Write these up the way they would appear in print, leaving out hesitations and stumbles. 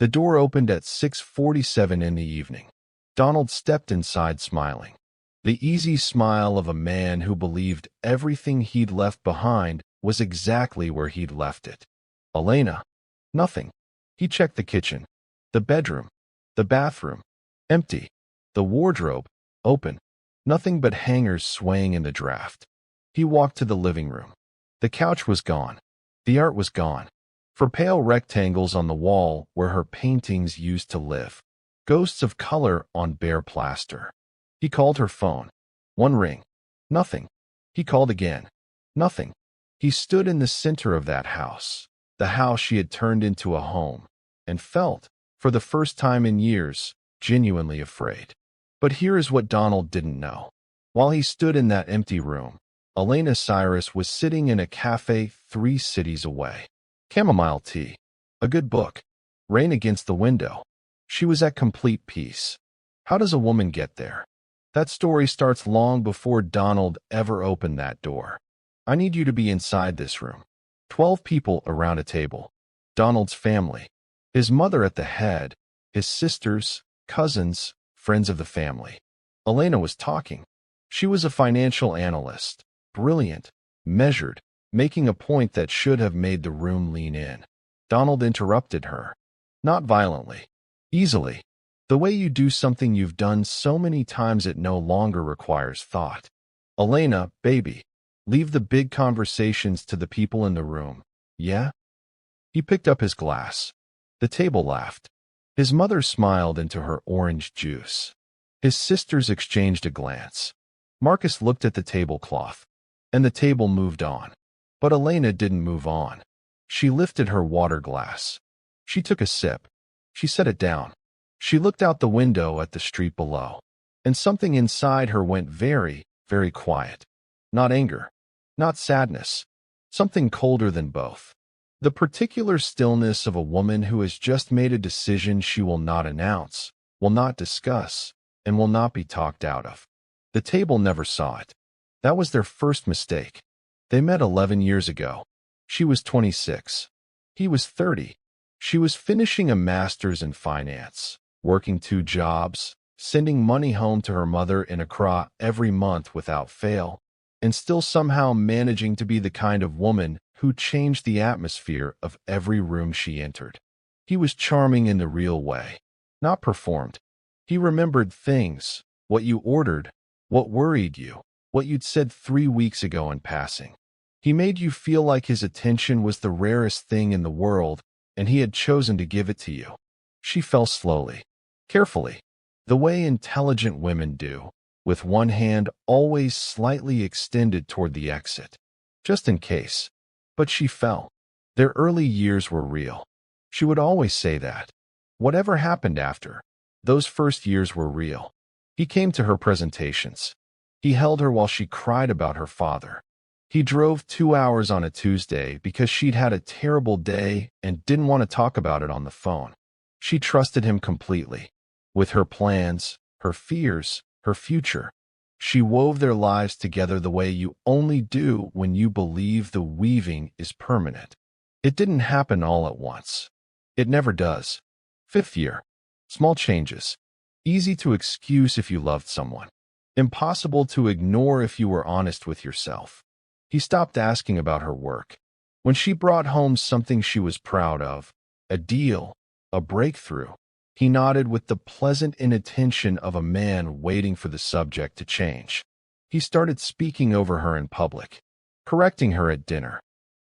The door opened at 6:47 in the evening. Donald stepped inside smiling. The easy smile of a man who believed everything he'd left behind was exactly where he'd left it. Elena? Nothing. He checked the kitchen, the bedroom, the bathroom. Empty. The wardrobe, open. Nothing but hangers swaying in the draft. He walked to the living room. The couch was gone. The art was gone. For pale rectangles on the wall where her paintings used to live. Ghosts of color on bare plaster. He called her phone. One ring. Nothing. He called again. Nothing. He stood in the center of that house, the house she had turned into a home, and felt, for the first time in years, genuinely afraid. But here is what Donald didn't know. While he stood in that empty room, Elena Cyrus was sitting in a cafe 3 cities away. Chamomile tea. A good book. Rain against the window. She was at complete peace. How does a woman get there? That story starts long before Donald ever opened that door. I need you to be inside this room. 12 people around a table. Donald's family. His mother at the head. His sisters, cousins, friends of the family. Elena was talking. She was a financial analyst. Brilliant, measured, making a point that should have made the room lean in. Donald interrupted her. Not violently. Easily. The way you do something you've done so many times it no longer requires thought. Elena, baby, leave the big conversations to the people in the room, yeah? He picked up his glass. The table laughed. His mother smiled into her orange juice. His sisters exchanged a glance. Marcus looked at the tablecloth, and the table moved on. But Elena didn't move on. She lifted her water glass. She took a sip. She set it down. She looked out the window at the street below, and something inside her went very, very quiet. Not anger, not sadness, something colder than both. The particular stillness of a woman who has just made a decision she will not announce, will not discuss, and will not be talked out of. The table never saw it. That was their first mistake. They met 11 years ago. She was 26. He was 30. She was finishing a master's in finance, working 2 jobs, sending money home to her mother in Accra every month without fail, and still somehow managing to be the kind of woman who changed the atmosphere of every room she entered. He was charming in the real way, not performed. He remembered things, what you ordered, what worried you, what you'd said 3 weeks ago in passing. He made you feel like his attention was the rarest thing in the world, and he had chosen to give it to you. She fell slowly, carefully, the way intelligent women do, with one hand always slightly extended toward the exit, just in case. But she fell. Their early years were real. She would always say that. Whatever happened after, those first years were real. He came to her presentations. He held her while she cried about her father. He drove 2 hours on a Tuesday because she'd had a terrible day and didn't want to talk about it on the phone. She trusted him completely. With her plans, her fears, her future. She wove their lives together the way you only do when you believe the weaving is permanent. It didn't happen all at once. It never does. 5th year. Small changes. Easy to excuse if you loved someone. Impossible to ignore if you were honest with yourself. He stopped asking about her work. When she brought home something she was proud of, a deal, a breakthrough, he nodded with the pleasant inattention of a man waiting for the subject to change. He started speaking over her in public, correcting her at dinner,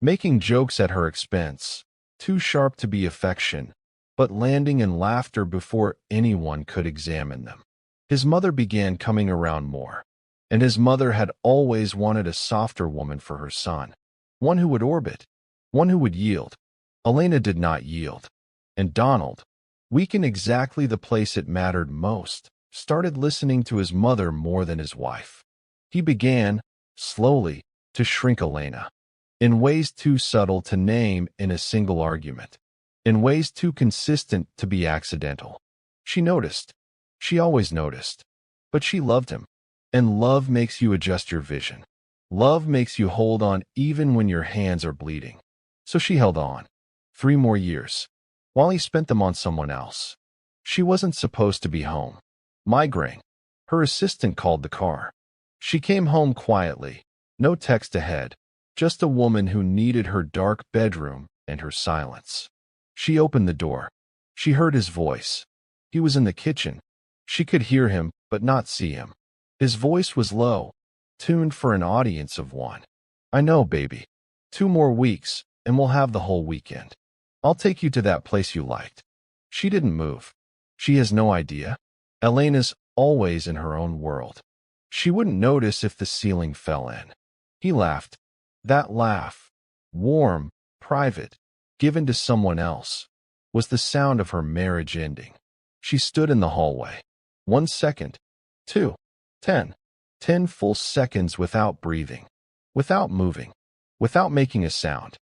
making jokes at her expense, too sharp to be affection, but landing in laughter before anyone could examine them. His mother began coming around more, and his mother had always wanted a softer woman for her son, one who would orbit, one who would yield. Elena did not yield, and Donald, weak in exactly the place it mattered most, started listening to his mother more than his wife. He began, slowly, to shrink Elena, in ways too subtle to name in a single argument, in ways too consistent to be accidental. She noticed. She always noticed. But she loved him. And love makes you adjust your vision. Love makes you hold on even when your hands are bleeding. So she held on. 3 more years. while he spent them on someone else. She wasn't supposed to be home. Migraine. Her assistant called the car. She came home quietly, no text ahead, just a woman who needed her dark bedroom and her silence. She opened the door. She heard his voice. He was in the kitchen. She could hear him, but not see him. His voice was low, tuned for an audience of one. "I know, baby. 2 more weeks, and we'll have the whole weekend. I'll take you to that place you liked." She didn't move. She has no idea. Elena's always in her own world. She wouldn't notice if the ceiling fell in. He laughed. That laugh, warm, private, given to someone else, was the sound of her marriage ending. She stood in the hallway. 1 second. 2. 10. 10 full seconds without breathing, without moving, without making a sound.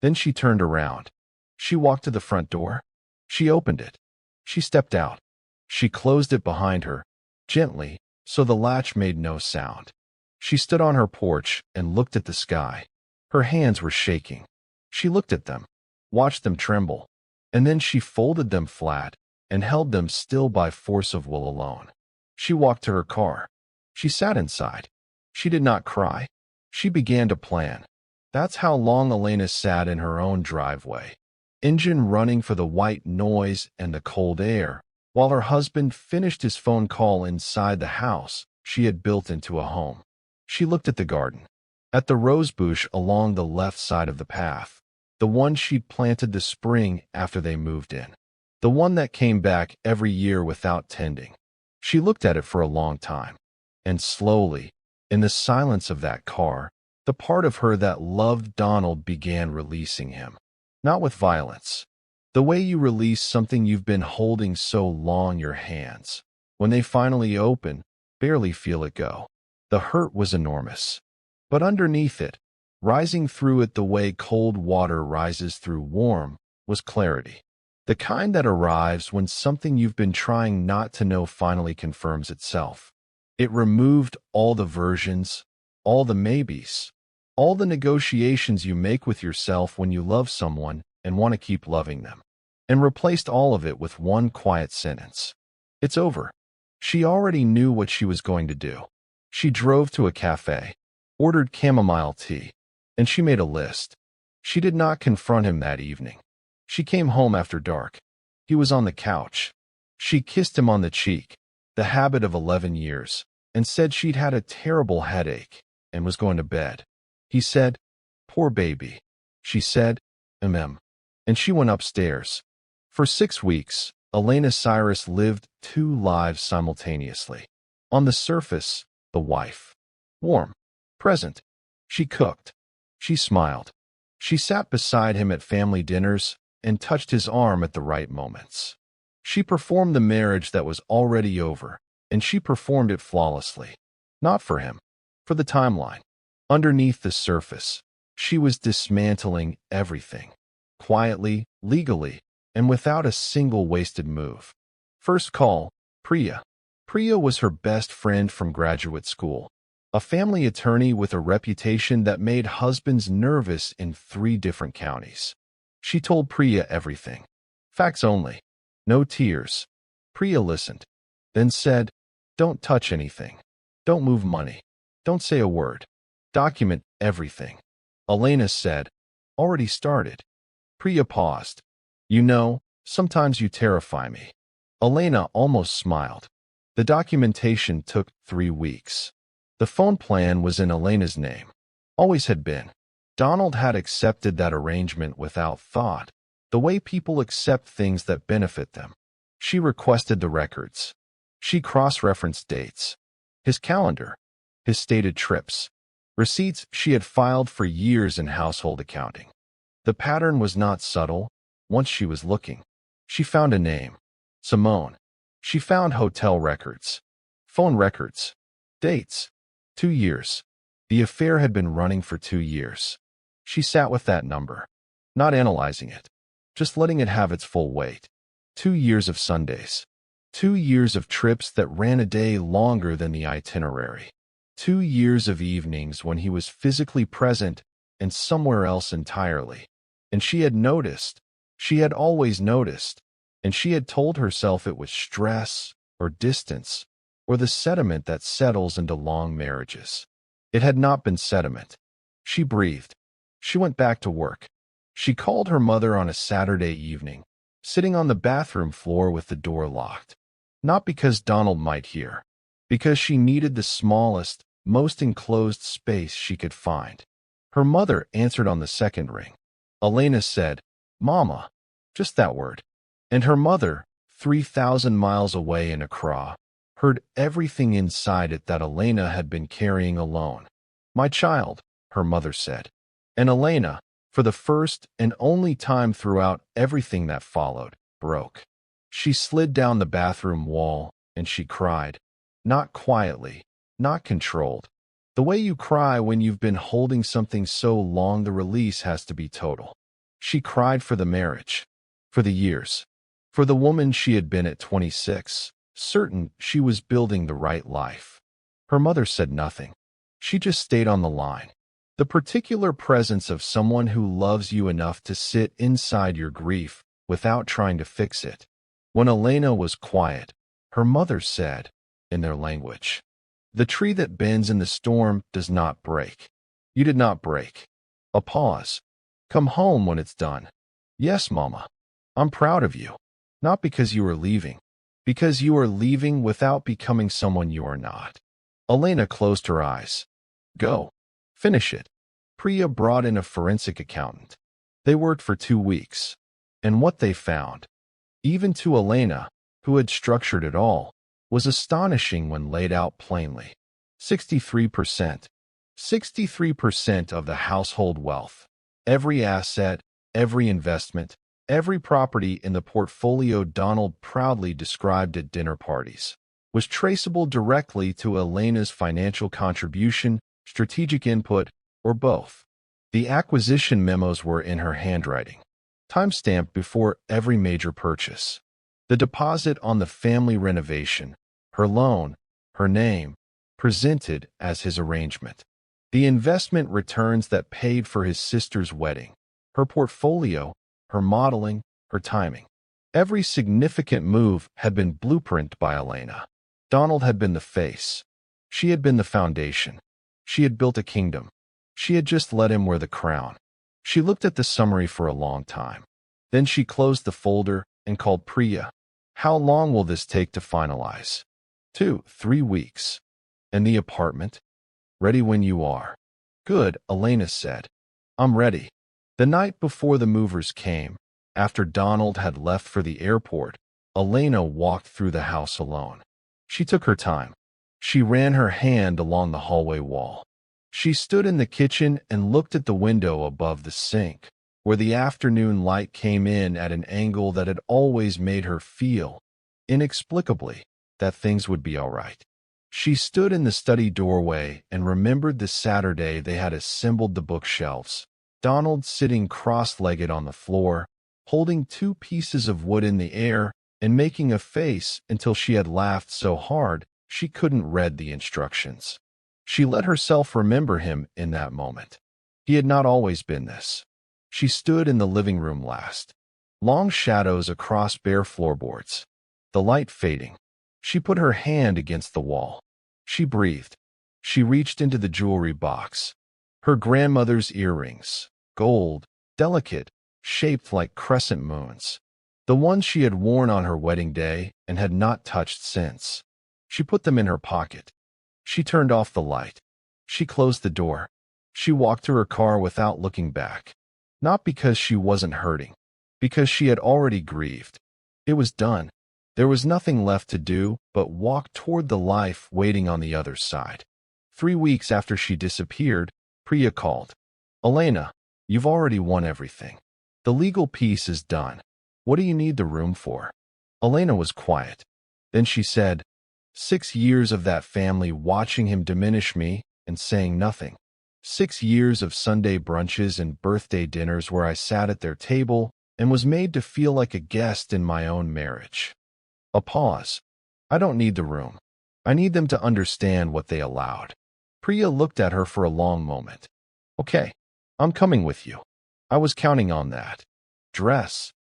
Then she turned around. She walked to the front door. She opened it. She stepped out. She closed it behind her, gently, so the latch made no sound. She stood on her porch and looked at the sky. Her hands were shaking. She looked at them, watched them tremble, and then she folded them flat and held them still by force of will alone. She walked to her car. She sat inside. She did not cry. She began to plan. That's how long Elena sat in her own driveway, engine running for the white noise and the cold air, while her husband finished his phone call inside the house she had built into a home. She looked at the garden, at the rose bush along the left side of the path, the one she'd planted the spring after they moved in, the one that came back every year without tending. She looked at it for a long time, and slowly, in the silence of that car, the part of her that loved Donald began releasing him. Not with violence. The way you release something you've been holding so long, your hands, when they finally open, barely feel it go. The hurt was enormous. But underneath it, rising through it the way cold water rises through warm, was clarity. The kind that arrives when something you've been trying not to know finally confirms itself. It removed all the versions, all the maybes, all the negotiations you make with yourself when you love someone and want to keep loving them, and replaced all of it with one quiet sentence. It's over. She already knew what she was going to do. She drove to a cafe, ordered chamomile tea, and she made a list. She did not confront him that evening. She came home after dark. He was on the couch. She kissed him on the cheek, the habit of 11 years, and said she'd had a terrible headache and was going to bed. He said, "Poor baby." She said, and she went upstairs. For 6 weeks, Elena Cyrus lived 2 lives simultaneously. On the surface, the wife. Warm. Present. She cooked. She smiled. She sat beside him at family dinners and touched his arm at the right moments. She performed the marriage that was already over, and she performed it flawlessly. Not for him. For the timeline. Underneath the surface, she was dismantling everything. Quietly, legally, and without a single wasted move. First call, Priya. Priya was her best friend from graduate school, a family attorney with a reputation that made husbands nervous in 3 different counties. She told Priya everything. Facts only. No tears. Priya listened, then said, "Don't touch anything. Don't move money. Don't say a word. Document everything." Elena said, "Already started." Priya paused. "You know, sometimes you terrify me." Elena almost smiled. The documentation took 3 weeks. The phone plan was in Elena's name. Always had been. Donald had accepted that arrangement without thought, the way people accept things that benefit them. She requested the records. She cross-referenced dates. His calendar. His stated trips. Receipts she had filed for years in household accounting. The pattern was not subtle. Once she was looking, she found a name. Simone. She found hotel records. Phone records. Dates. 2 years. The affair had been running for 2 years. She sat with that number, not analyzing it, just letting it have its full weight. 2 years of Sundays. 2 years of trips that ran a day longer than the itinerary. 2 years of evenings when he was physically present and somewhere else entirely. And she had noticed. She had always noticed, and she had told herself it was stress or distance or the sediment that settles into long marriages. It had not been sediment. She breathed. She went back to work. She called her mother on a Saturday evening, sitting on the bathroom floor with the door locked. Not because Donald might hear, because she needed the smallest, most enclosed space she could find. Her mother answered on the second ring. Elena said, "Mama," just that word. And her mother, 3,000 miles away in Accra, heard everything inside it that Elena had been carrying alone. "My child," her mother said. And Elena, for the first and only time throughout everything that followed, broke. She slid down the bathroom wall, and she cried. Not quietly, not controlled. The way you cry when you've been holding something so long the release has to be total. She cried for the marriage, for the years, for the woman she had been at 26, certain she was building the right life. Her mother said nothing. She just stayed on the line. The particular presence of someone who loves you enough to sit inside your grief without trying to fix it. When Elena was quiet, her mother said, in their language, "The tree that bends in the storm does not break. You did not break." A pause. "Come home when it's done." "Yes, Mama. I'm proud of you." Not because you are leaving, because you are leaving without becoming someone you are not. Elena closed her eyes. "Go. Finish it." Priya brought in a forensic accountant. They worked for 2 weeks. And what they found, even to Elena, who had structured it all, was astonishing when laid out plainly. 63%. 63% of the household wealth, every asset, every investment, every property in the portfolio Donald proudly described at dinner parties, was traceable directly to Elena's financial contribution, strategic input, or both. The acquisition memos were in her handwriting, time-stamped before every major purchase. The deposit on the family renovation, her loan, her name, presented as his arrangement. The investment returns that paid for his sister's wedding, her portfolio, her modeling, her timing. Every significant move had been blueprinted by Elena. Donald had been the face. She had been the foundation. She had built a kingdom. She had just let him wear the crown. She looked at the summary for a long time. Then she closed the folder and called Priya. "How long will this take to finalize?" 2, 3 weeks. "And the apartment?" "Ready when you are." "Good," Elena said. "I'm ready." The night before the movers came, after Donald had left for the airport, Elena walked through the house alone. She took her time. She ran her hand along the hallway wall. She stood in the kitchen and looked at the window above the sink, where the afternoon light came in at an angle that had always made her feel, inexplicably, that things would be all right. She stood in the study doorway and remembered the Saturday they had assembled the bookshelves. Donald sitting cross-legged on the floor, holding 2 pieces of wood in the air and making a face until she had laughed so hard she couldn't read the instructions. She let herself remember him in that moment. He had not always been this. She stood in the living room last. Long shadows across bare floorboards. The light fading. She put her hand against the wall. She breathed. She reached into the jewelry box. Her grandmother's earrings, gold, delicate, shaped like crescent moons. The ones she had worn on her wedding day and had not touched since. She put them in her pocket. She turned off the light. She closed the door. She walked to her car without looking back. Not because she wasn't hurting, because she had already grieved. It was done. There was nothing left to do but walk toward the life waiting on the other side. 3 weeks after she disappeared, Priya called. "Elena, you've already won everything. The legal piece is done. What do you need the room for?" Elena was quiet. Then she said, 6 years of that family watching him diminish me and saying nothing. 6 years of Sunday brunches and birthday dinners where I sat at their table and was made to feel like a guest in my own marriage. A pause. "I don't need the room. I need them to understand what they allowed." Priya looked at her for a long moment. "Okay, I'm coming with you. I was counting on that. Dress.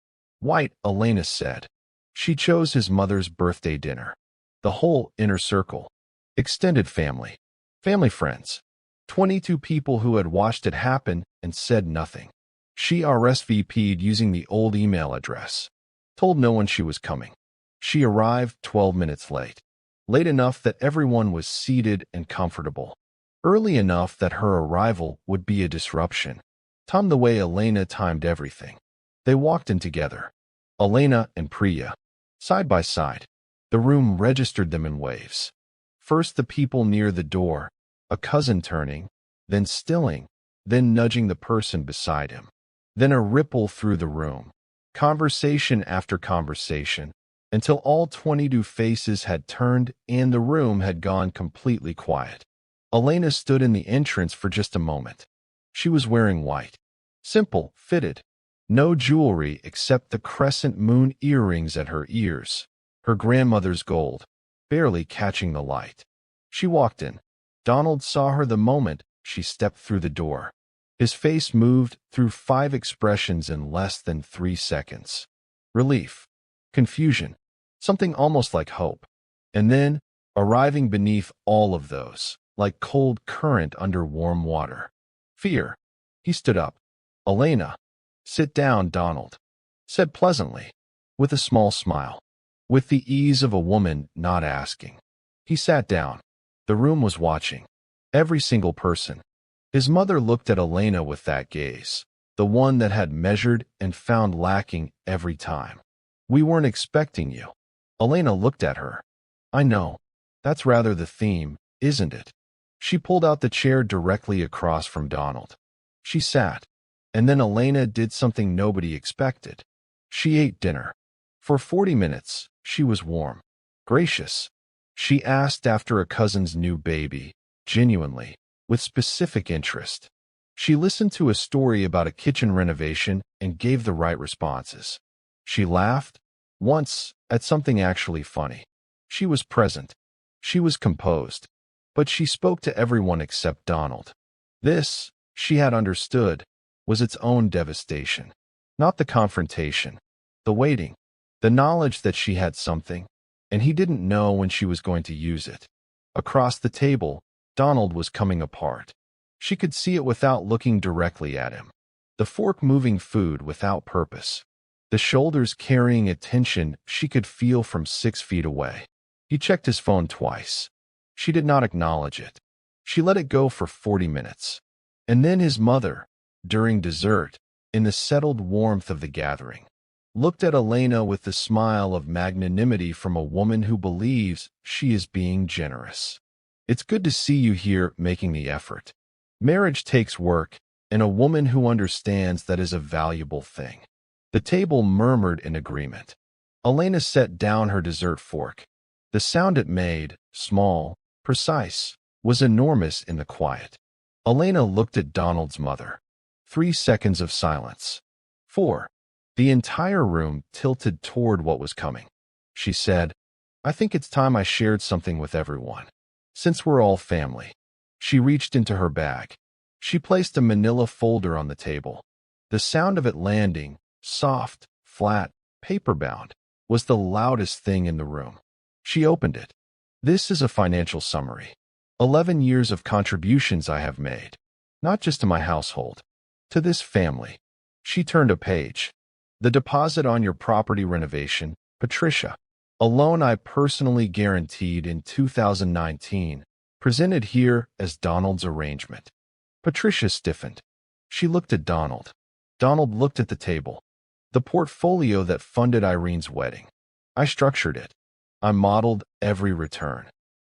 White, Elena said. She chose his mother's birthday dinner. The whole inner circle. Extended family. Family friends. 22 people who had watched it happen and said nothing. She RSVP'd using the old email address. Told no one she was coming. She arrived 12 minutes late. Late enough that everyone was seated and comfortable. Early enough that her arrival would be a disruption. Timed the way Elena timed everything. They walked in together. Elena and Priya. Side by side. The room registered them in waves. First the people near the door, a cousin turning, then stilling, then nudging the person beside him. Then a ripple through the room. Conversation after conversation, until all 22 faces had turned and the room had gone completely quiet. Elena stood in the entrance for just a moment. She was wearing white. Simple, fitted. No jewelry except the crescent moon earrings at her ears. Her grandmother's gold, barely catching the light. She walked in. Donald saw her the moment she stepped through the door. His face moved through 5 expressions in less than 3 seconds. Relief, confusion, something almost like hope. And then, arriving beneath all of those, like cold current under warm water. Fear. He stood up. Elena. Sit down, Donald. Said pleasantly, with a small smile. With the ease of a woman not asking. He sat down. The room was watching. Every single person. His mother looked at Elena with that gaze, the one that had measured and found lacking every time. We weren't expecting you. Elena looked at her. I know. That's rather the theme, isn't it? She pulled out the chair directly across from Donald. She sat. And then Elena did something nobody expected. She ate dinner. For 40 minutes, she was warm. Gracious. She asked after a cousin's new baby, genuinely, with specific interest. She listened to a story about a kitchen renovation and gave the right responses. She laughed, once, at something actually funny. She was present. She was composed. But she spoke to everyone except Donald. This, she had understood, was its own devastation. Not the confrontation. The waiting. The knowledge that she had something, and he didn't know when she was going to use it. Across the table, Donald was coming apart. She could see it without looking directly at him. The fork moving food without purpose. The shoulders carrying a tension she could feel from 6 feet away. He checked his phone twice. She did not acknowledge it. She let it go for 40 minutes. And then his mother, during dessert, in the settled warmth of the gathering, looked at Elena with the smile of magnanimity from a woman who believes she is being generous. It's good to see you here making the effort. Marriage takes work, and a woman who understands that is a valuable thing. The table murmured in agreement. Elena set down her dessert fork. The sound it made, small, precise, was enormous in the quiet. Elena looked at Donald's mother. 3 seconds of silence. 4. The entire room tilted toward what was coming. She said, I think it's time I shared something with everyone. Since we're all family. She reached into her bag. She placed a manila folder on the table. The sound of it landing, soft, flat, paper-bound, was the loudest thing in the room. She opened it. This is a financial summary. 11 years of contributions I have made. Not just to my household. To this family. She turned a page. The deposit on your property renovation, Patricia. A loan I personally guaranteed in 2019, presented here as Donald's arrangement. Patricia stiffened. She looked at Donald. Donald looked at the table. The portfolio that funded Irene's wedding. I structured it. I modeled every return.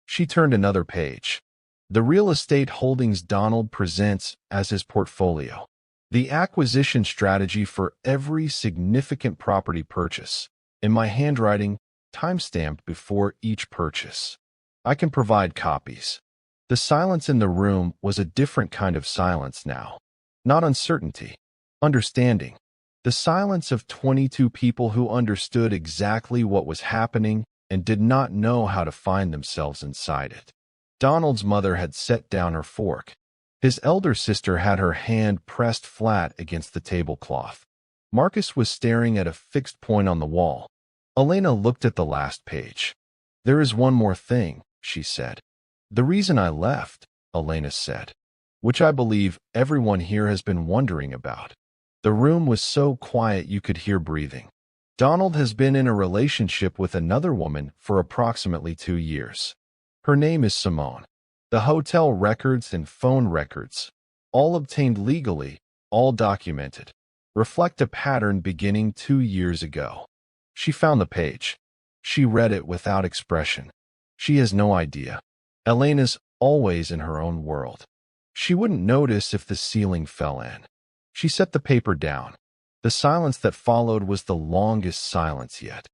She turned another page. The real estate holdings Donald presents as his portfolio. The acquisition strategy for every significant property purchase. In my handwriting, timestamped before each purchase. I can provide copies. The silence in the room was a different kind of silence now. Not uncertainty. Understanding. The silence of 22 people who understood exactly what was happening and did not know how to find themselves inside it. Donald's mother had set down her fork. His elder sister had her hand pressed flat against the tablecloth. Marcus was staring at a fixed point on the wall. Elena looked at the last page. "There is one more thing," she said. "The reason I left," Elena said, "which I believe everyone here has been wondering about." The room was so quiet you could hear breathing. "Donald has been in a relationship with another woman for approximately 2 years. Her name is Simone. The hotel records and phone records, all obtained legally, all documented, reflect a pattern beginning 2 years ago." She found the page. She read it without expression. She has no idea. Elena's always in her own world. She wouldn't notice if the ceiling fell in. She set the paper down. The silence that followed was the longest silence yet.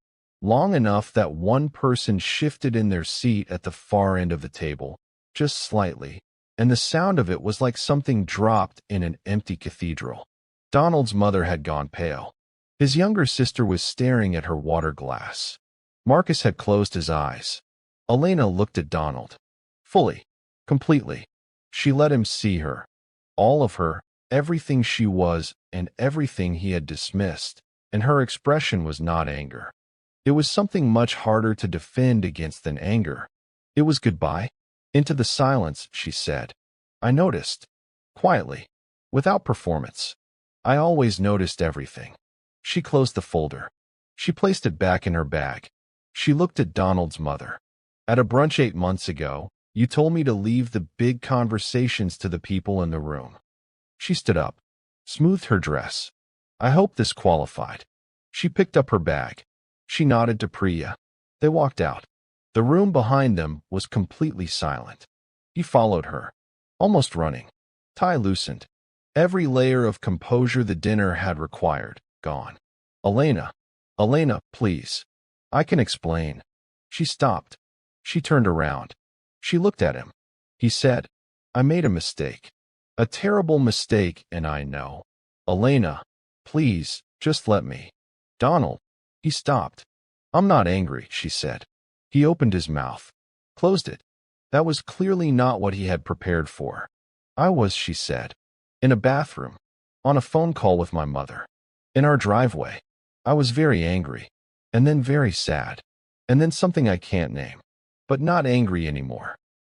Long enough that one person shifted in their seat at the far end of the table, just slightly, and the sound of it was like something dropped in an empty cathedral. Donald's mother had gone pale. His younger sister was staring at her water glass. Marcus had closed his eyes. Elena looked at Donald. Fully, completely. She let him see her. All of her, everything she was, and everything he had dismissed, and her expression was not anger. It was something much harder to defend against than anger. It was goodbye. Into the silence, she said. "I noticed. Quietly. Without performance. I always noticed everything." She closed the folder. She placed it back in her bag. She looked at Donald's mother. "At a brunch 8 months ago, you told me to leave the big conversations to the people in the room." She stood up, smoothed her dress. "I hope this qualified." She picked up her bag. She nodded to Priya. They walked out. The room behind them was completely silent. He followed her, almost running. Tie loosened. Every layer of composure the dinner had required, gone. "Elena, Elena, please. I can explain." She stopped. She turned around. She looked at him. He said, "I made a mistake. A terrible mistake, and I know. Elena, please, just let me." "Donald." He stopped. "I'm not angry," she said. He opened his mouth, closed it. That was clearly not what he had prepared for. "I was," she said. "In a bathroom. On a phone call with my mother. In our driveway. I was very angry. And then very sad. And then something I can't name. But not angry anymore."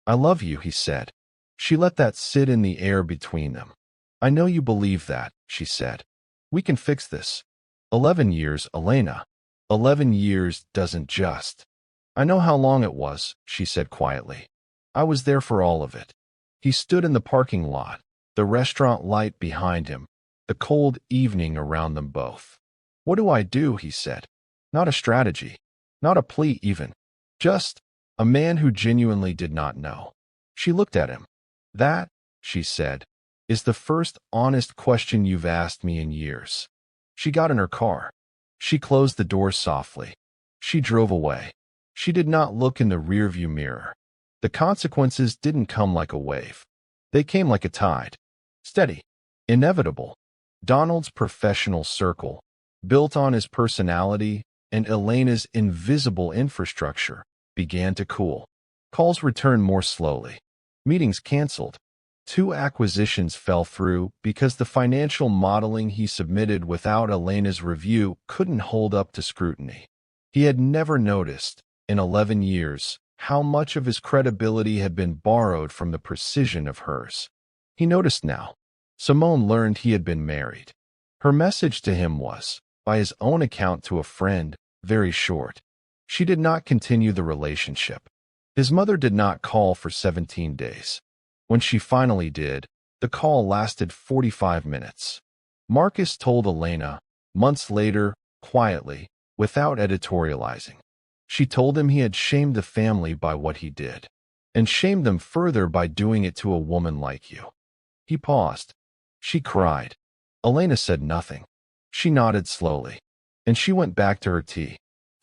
"I love you," he said. She let that sit in the air between them. "I know you believe that," she said. "We can fix this." 11 years, Elena. 11 years doesn't just. "I know how long it was," she said quietly. "I was there for all of it." He stood in the parking lot, the restaurant light behind him, the cold evening around them both. "What do I do?" he said. Not a strategy, not a plea even. Just a man who genuinely did not know. She looked at him. "That," she said, "is the first honest question you've asked me in years." She got in her car. She closed the door softly. She drove away. She did not look in the rearview mirror. The consequences didn't come like a wave. They came like a tide. Steady. Inevitable. Donald's professional circle, built on his personality and Elena's invisible infrastructure, began to cool. Calls returned more slowly. Meetings canceled. 2 acquisitions fell through because the financial modeling he submitted without Elena's review couldn't hold up to scrutiny. He had never noticed, in 11 years, how much of his credibility had been borrowed from the precision of hers. He noticed now. Simone learned he had been married. Her message to him was, by his own account to a friend, very short. She did not continue the relationship. His mother did not call for 17 days. When she finally did, the call lasted 45 minutes. Marcus told Elena, months later, quietly, without editorializing. She told him he had shamed the family by what he did, and shamed them further by doing it to a woman like you. He paused. She cried. Elena said nothing. She nodded slowly, and she went back to her tea.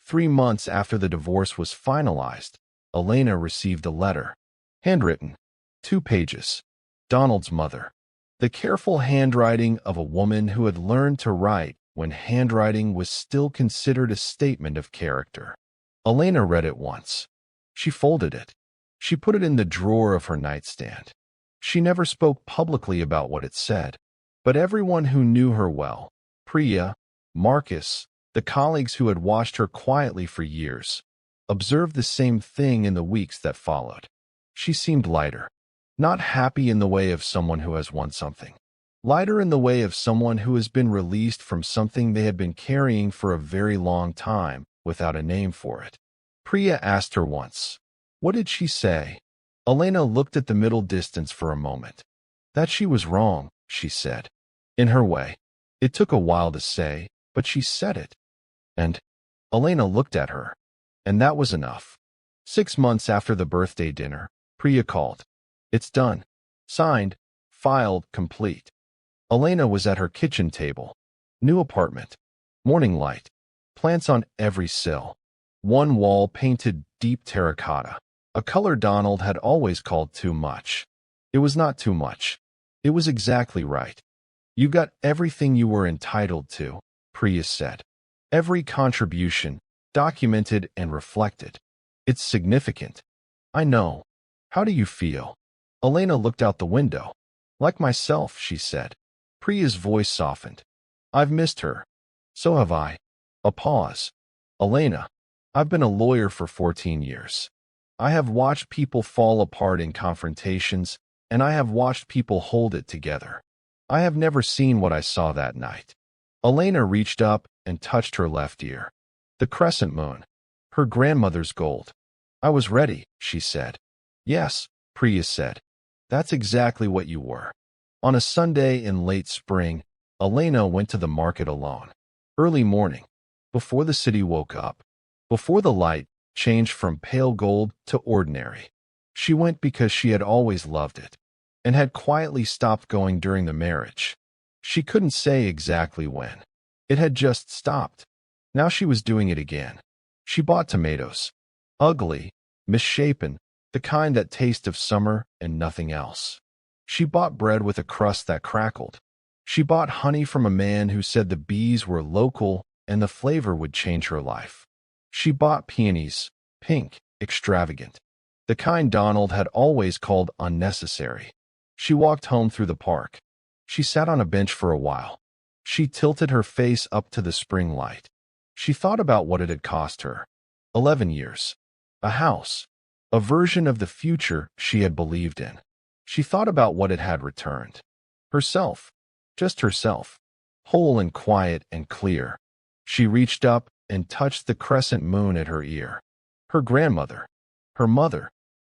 3 months after the divorce was finalized, Elena received a letter. Handwritten. 2 pages. Donald's mother. The careful handwriting of a woman who had learned to write when handwriting was still considered a statement of character. Elena read it once. She folded it. She put it in the drawer of her nightstand. She never spoke publicly about what it said, but everyone who knew her well, Priya, Marcus, the colleagues who had watched her quietly for years, observed the same thing in the weeks that followed. She seemed lighter, not happy in the way of someone who has won something. Lighter in the way of someone who has been released from something they had been carrying for a very long time without a name for it. Priya asked her once. What did she say? Elena looked at the middle distance for a moment. That she was wrong, she said. In her way. It took a while to say, but she said it. And Elena looked at her. And that was enough. 6 months after the birthday dinner, Priya called. It's done. Signed, filed, complete. Elena was at her kitchen table. New apartment. Morning light. Plants on every sill. One wall painted deep terracotta. A color Donald had always called too much. It was not too much. It was exactly right. You got everything you were entitled to, Priya said. Every contribution, documented and reflected. It's significant. I know. How do you feel? Elena looked out the window. Like myself, she said. Priya's voice softened. I've missed her. So have I. A pause. Elena, I've been a lawyer for 14 years. I have watched people fall apart in confrontations, and I have watched people hold it together. I have never seen what I saw that night. Elena reached up and touched her left ear. The crescent moon. Her grandmother's gold. I was ready, she said. Yes, Priya said. That's exactly what you were. On a Sunday in late spring, Elena went to the market alone. Early morning, before the city woke up, before the light changed from pale gold to ordinary. She went because she had always loved it, and had quietly stopped going during the marriage. She couldn't say exactly when. It had just stopped. Now she was doing it again. She bought tomatoes. Ugly, misshapen, the kind that taste of summer and nothing else. She bought bread with a crust that crackled. She bought honey from a man who said the bees were local and the flavor would change her life. She bought peonies, pink, extravagant, the kind Donald had always called unnecessary. She walked home through the park. She sat on a bench for a while. She tilted her face up to the spring light. She thought about what it had cost her. 11 years. A house. A version of the future she had believed in. She thought about what it had returned. Herself. Just herself. Whole and quiet and clear. She reached up and touched the crescent moon at her ear. Her grandmother. Her mother.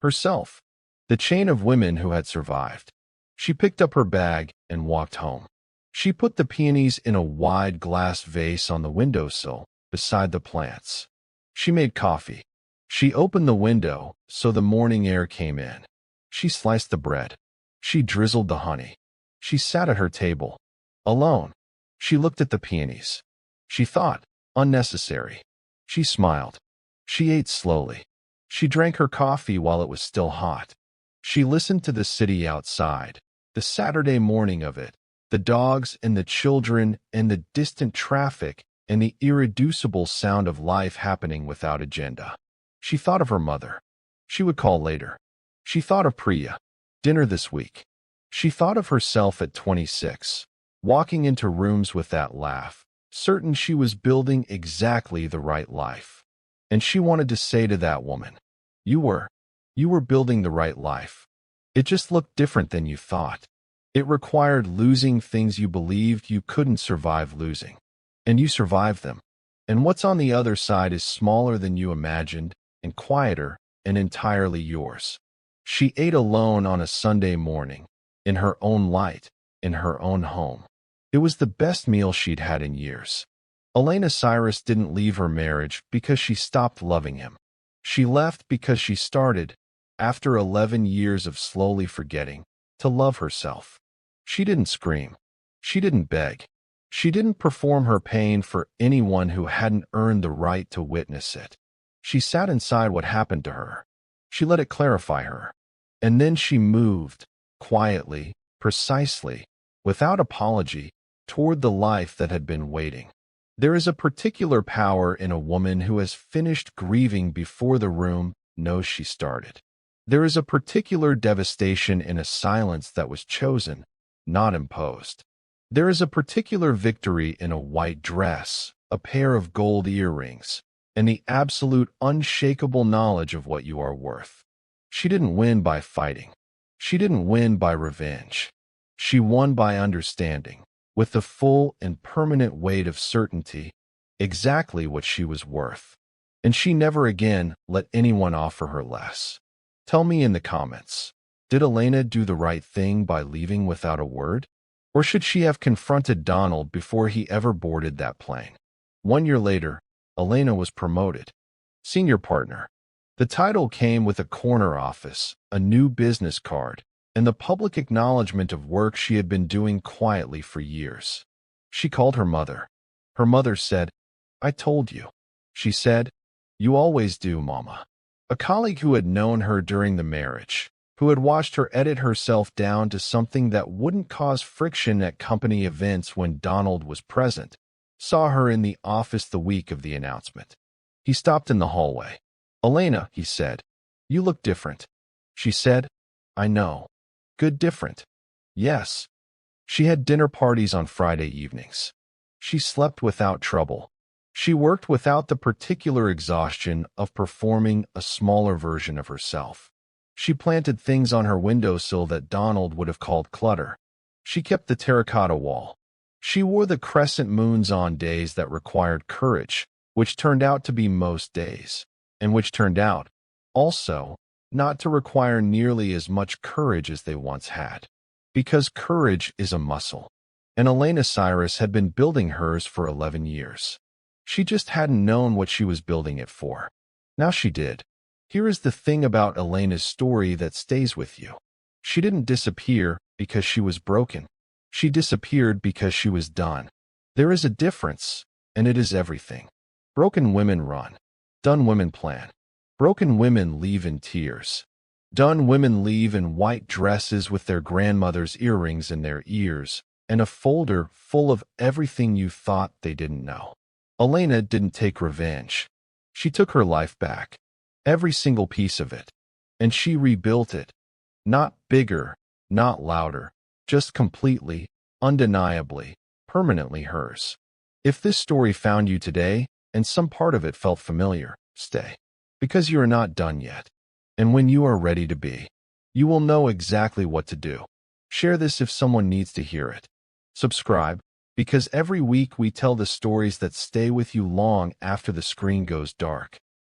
Herself. The chain of women who had survived. She picked up her bag and walked home. She put the peonies in a wide glass vase on the windowsill beside the plants. She made coffee. She opened the window so the morning air came in. She sliced the bread. She drizzled the honey. She sat at her table. Alone. She looked at the peonies. She thought, unnecessary. She smiled. She ate slowly. She drank her coffee while it was still hot. She listened to the city outside, the Saturday morning of it, the dogs and the children and the distant traffic and the irreducible sound of life happening without agenda. She thought of her mother. She would call later. She thought of Priya. Dinner this week. She thought of herself at 26, walking into rooms with that laugh, certain she was building exactly the right life. And she wanted to say to that woman, You were building the right life. It just looked different than you thought. It required losing things you believed you couldn't survive losing. And you survived them. And what's on the other side is smaller than you imagined, and quieter, and entirely yours. She ate alone on a Sunday morning, in her own light, in her own home. It was the best meal she'd had in years. Elena Cyrus didn't leave her marriage because she stopped loving him. She left because she started, after 11 years of slowly forgetting, to love herself. She didn't scream. She didn't beg. She didn't perform her pain for anyone who hadn't earned the right to witness it. She sat inside what happened to her. She let it clarify her. And then she moved, quietly, precisely, without apology, toward the life that had been waiting. There is a particular power in a woman who has finished grieving before the room knows she started. There is a particular devastation in a silence that was chosen, not imposed. There is a particular victory in a white dress, a pair of gold earrings, and the absolute unshakable knowledge of what you are worth. She didn't win by fighting. She didn't win by revenge. She won by understanding, with the full and permanent weight of certainty, exactly what she was worth. And she never again let anyone offer her less. Tell me in the comments, did Elena do the right thing by leaving without a word? Or should she have confronted Donald before he ever boarded that plane? 1 year later, Elena was promoted. Senior partner. The title came with a corner office, a new business card, and the public acknowledgement of work she had been doing quietly for years. She called her mother. Her mother said, "I told you." She said, "You always do, Mama." A colleague who had known her during the marriage, who had watched her edit herself down to something that wouldn't cause friction at company events when Donald was present, saw her in the office the week of the announcement. He stopped in the hallway. "Elena," he said, "you look different." She said, "I know. Good different." Yes. She had dinner parties on Friday evenings. She slept without trouble. She worked without the particular exhaustion of performing a smaller version of herself. She planted things on her windowsill that Donald would have called clutter. She kept the terracotta wall. She wore the crescent moons on days that required courage, which turned out to be most days, and which turned out, also, not to require nearly as much courage as they once had. Because courage is a muscle, and Elena Cyrus had been building hers for 11 years. She just hadn't known what she was building it for. Now she did. Here is the thing about Elena's story that stays with you. She didn't disappear because she was broken. She disappeared because she was done. There is a difference, and it is everything. Broken women run. Done women plan. Broken women leave in tears. Done women leave in white dresses with their grandmother's earrings in their ears, and a folder full of everything you thought they didn't know. Elena didn't take revenge. She took her life back. Every single piece of it. And she rebuilt it. Not bigger, not louder, just completely, undeniably, permanently hers. If this story found you today, and some part of it felt familiar, stay. Because you are not done yet. And when you are ready to be, you will know exactly what to do. Share this if someone needs to hear it. Subscribe, because every week we tell the stories that stay with you long after the screen goes dark.